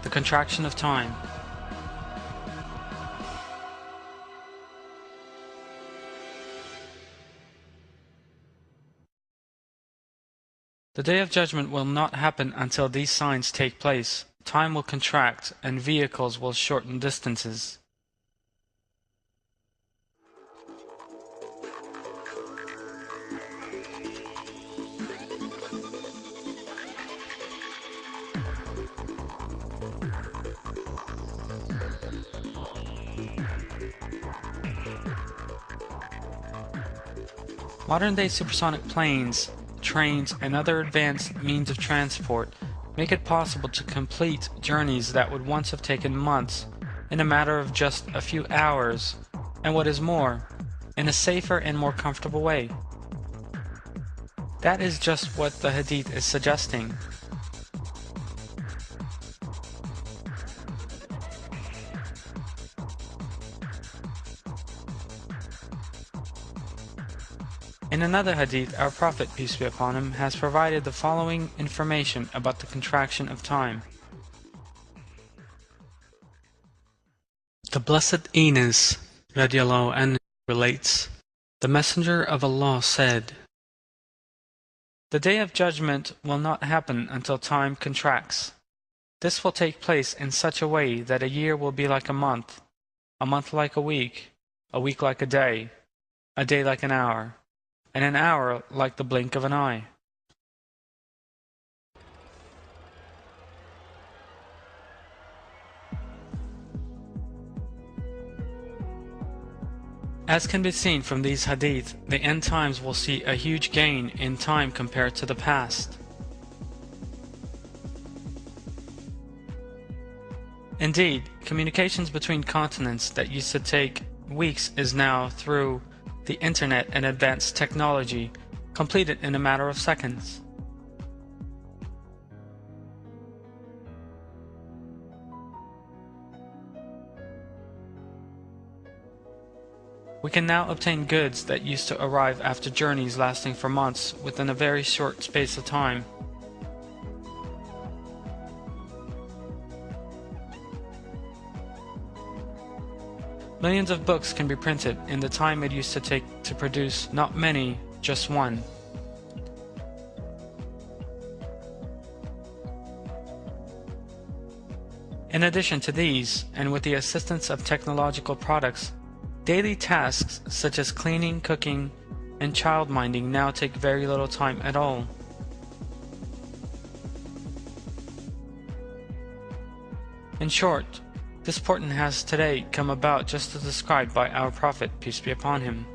The contraction of time. The day of judgment will not happen until these signs take place. Time will contract, and vehicles will shorten distances. Modern-day supersonic planes, trains, and other advanced means of transport make it possible to complete journeys that would once have taken months in a matter of just a few hours, and what is more, in a safer and more comfortable way. That is just what the Hadith is suggesting. In another hadith, our Prophet, peace be upon him, has provided the following information about the contraction of time. The Blessed Enes radiallahu anhu relates, the Messenger of Allah said, "The day of judgment will not happen until time contracts. This will take place in such a way that a year will be like a month like a week like a day like an hour, and an hour like the blink of an eye." As can be seen from these hadith, the end times will see a huge gain in time compared to the past. Indeed, communications between continents that used to take weeks is now, through the internet and advanced technology, completed in a matter of seconds. We can now obtain goods that used to arrive after journeys lasting for months within a very short space of time. Millions of books can be printed in the time it used to take to produce not many, just one. In addition to these, and with the assistance of technological products, daily tasks such as cleaning, cooking, and child minding now take very little time at all. In short, this portent has today come about just as described by our Prophet, peace be upon him.